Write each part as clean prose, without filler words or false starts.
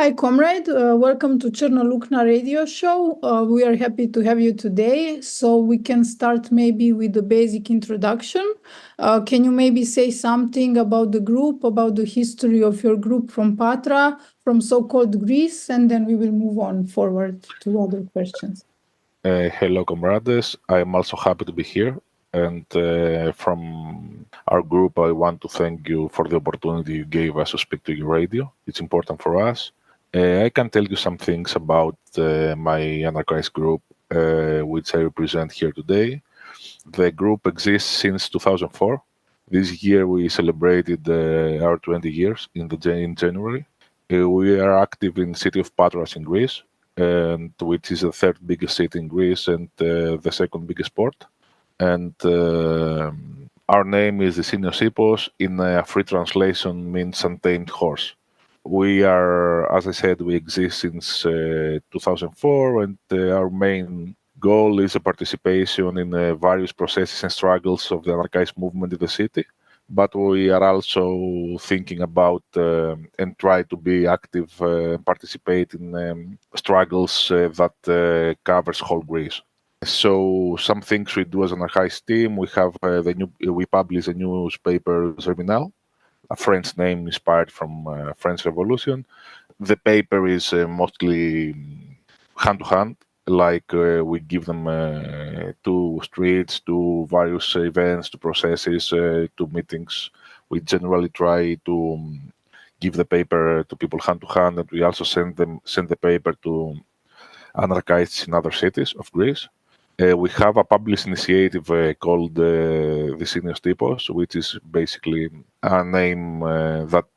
Hi, comrade. Welcome to Luknja radio show. We are happy to have you today. So we can start maybe with the basic introduction. Can you maybe say something about the group, about the history of your group from Patra, from so-called Greece, and then we will move on forward to other questions. Hello, comrades. I am also happy to be here. And from our group, I want to thank you for the opportunity you gave us to speak to your radio. It's important for us. I can tell you some things about my anarchist group, which I represent here today. The group exists since 2004. This year we celebrated our 20 years in January. We are active in the city of Patras in Greece, which is the third biggest city in Greece and the second biggest port. And our name is Δυσήνιος Ίππος. In a free translation means untamed horse. We are, as I said, we exist since 2004, and our main goal is a participation in various processes and struggles of the anarchist movement in the city. But we are also thinking about and try to be active, participate in struggles that covers whole Greece. So some things we do as an anarchist team, we have we publish a newspaper, Terminal, a French name inspired from French Revolution. The paper is mostly hand-to-hand, like we give them to streets, to various events, to processes, to meetings. We generally try to give the paper to people hand-to-hand, and we also send the paper to anarchists in other cities of Greece. We have a published initiative called Δυσήνιος Ίππος, which is basically a name that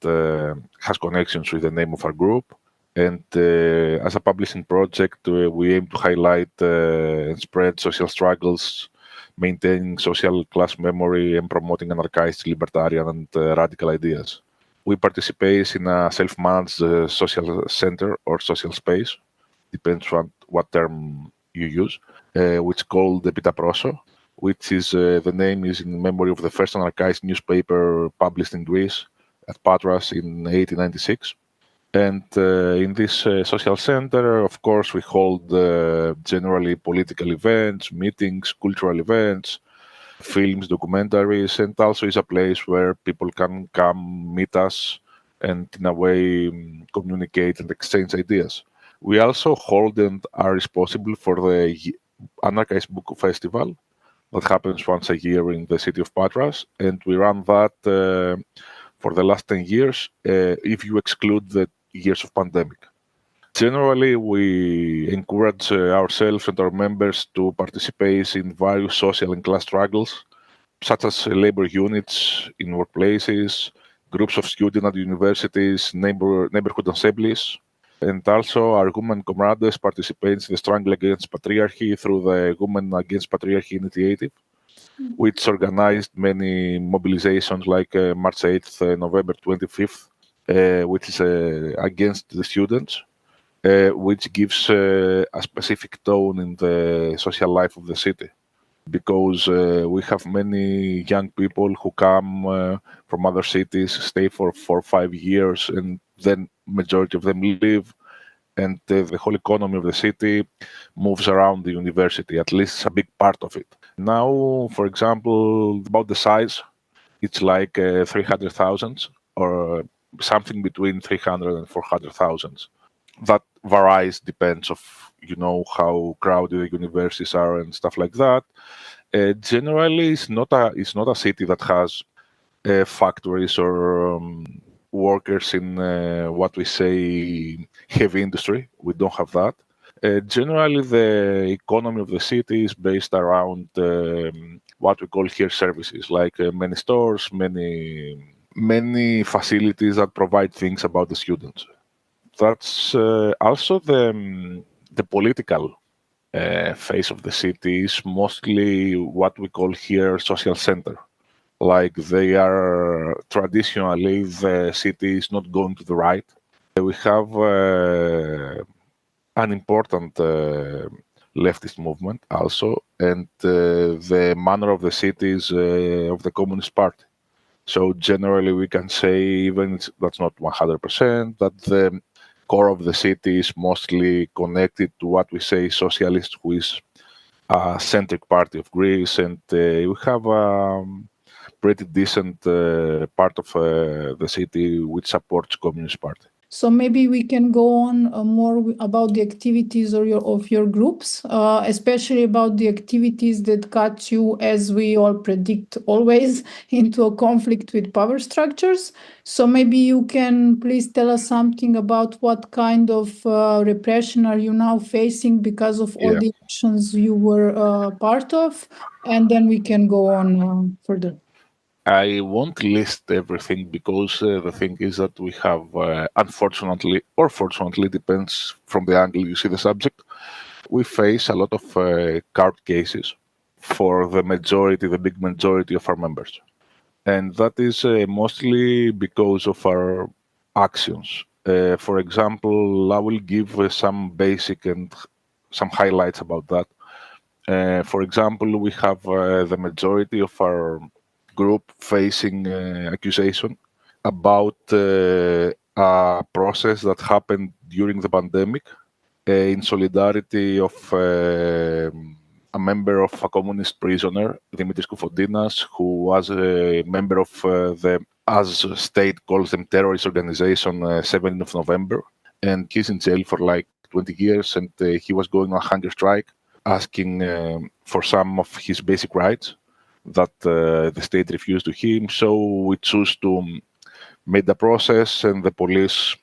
has connections with the name of our group. And as a publishing project, we aim to highlight and spread social struggles, maintaining social class memory, and promoting anarchist, libertarian, and radical ideas. We participate in a self-managed social center or social space, depends on what term you use, which is called the Pitaproso, which is the name is in memory of the first anarchist newspaper published in Greece at Patras in 1896. And in this social center, of course, we hold generally political events, meetings, cultural events, films, documentaries, and also is a place where people can come meet us and in a way communicate and exchange ideas. We also hold and are responsible for the Anarchist Book Festival that happens once a year in the city of Patras, and we run that for the last 10 years, if you exclude the years of pandemic. Generally, we encourage ourselves and our members to participate in various social and class struggles, such as labor units in workplaces, groups of students at universities, neighborhood assemblies. And also our women comrades participate in the struggle against patriarchy through the Women Against Patriarchy Initiative, which organized many mobilizations like March 8th, November 25th, which is against the students, which gives a specific tone in the social life of the city. Because we have many young people who come from other cities, stay for 4 or 5 years, and then majority of them leave, and the whole economy of the city moves around the university, at least a big part of it. Now, for example, about the size, it's like 300,000 or something between 300 and 400,000. That varies, depends of, how crowded the universities are and stuff like that. Generally, it's not a city that has factories or workers in what we say heavy industry. We don't have that. Generally, the economy of the city is based around what we call here services, like many stores, many facilities that provide things about the students. That's also the political face of the city is mostly what we call here social center. Like they are traditionally, the city is not going to the right. We have an important leftist movement also, and the manner of the city is of the Communist Party. So generally we can say, even that's not 100%, that the core of the city is mostly connected to what we say socialist, who is a centric party of Greece, and we have a pretty decent part of the city which supports Communist Party. So maybe we can go on more about the activities of your groups, especially about the activities that got you, as we all predict always, into a conflict with power structures. So maybe you can please tell us something about what kind of repression are you now facing because of all the actions you were part of, and then we can go on further. I won't list everything because the thing is that we have, unfortunately or fortunately, depends from the angle you see the subject, we face a lot of court cases for the big majority of our members. And that is mostly because of our actions. For example, I will give some basic and some highlights about that. For example, we have the majority of our group facing accusation about a process that happened during the pandemic in solidarity of a member of a communist prisoner, Dimitris Koufodinas, who was a member of the, as state calls them, terrorist organization, 7th of November. And he's in jail for like 20 years, and he was going on a hunger strike, asking for some of his basic rights that the state refused to him. So we choose to make the process, and the police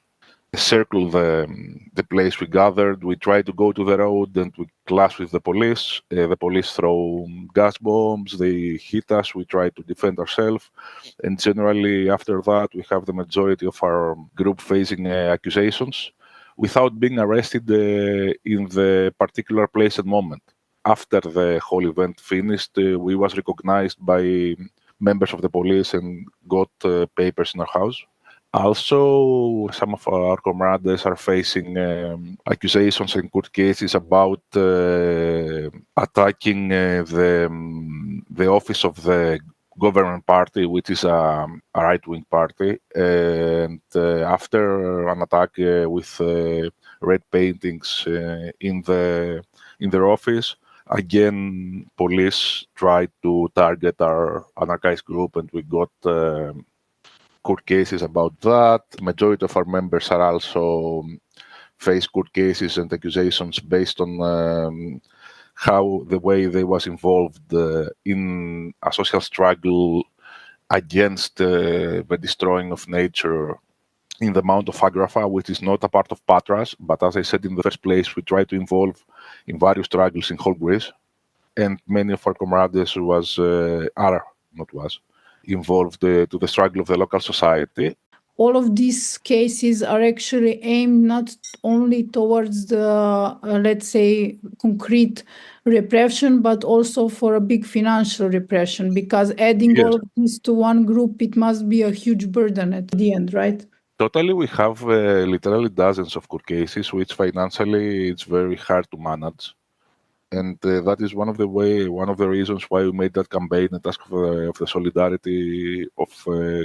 circle the place we gathered. We try to go to the road and we clash with the police. The police throw gas bombs, they hit us, we try to defend ourselves. And generally after that, we have the majority of our group facing accusations without being arrested in the particular place and moment. After the whole event finished, we was recognized by members of the police and got papers in our house. Also, some of our comrades are facing accusations and court cases about attacking the office of the government party, which is a right-wing party. And after an attack with red paintings in their office, again, police tried to target our anarchist group, and we got court cases about that. Majority of our members are also face court cases and accusations based on how the way they was involved in a social struggle against the destroying of nature in the Mount of Agrafa, which is not a part of Patras, but as I said in the first place, we try to involve in various struggles in whole Greece, and many of our comrades was involved to the struggle of the local society. All of these cases are actually aimed not only towards the, let's say, concrete repression, but also for a big financial repression, because adding all of this to one group, it must be a huge burden at the end, right? Totally, we have literally dozens of court cases, which financially it's very hard to manage. And that is one of the reasons why we made that campaign and ask of the solidarity of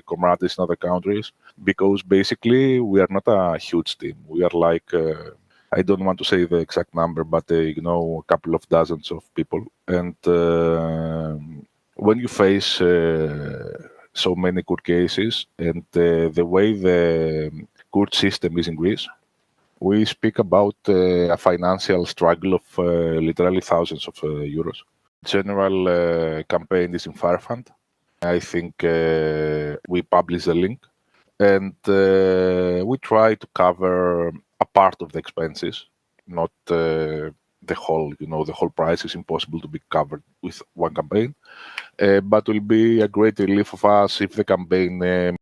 comrades in other countries, because basically we are not a huge team. We are like, I don't want to say the exact number, but a couple of dozens of people. And when you face so many court cases and the way the court system is in Greece, we speak about a financial struggle of literally thousands of euros. General campaign is in Firefund. I think we publish the link, and we try to cover a part of the expenses, not the whole. The whole price is impossible to be covered with one campaign, but will be a great relief of us if the campaign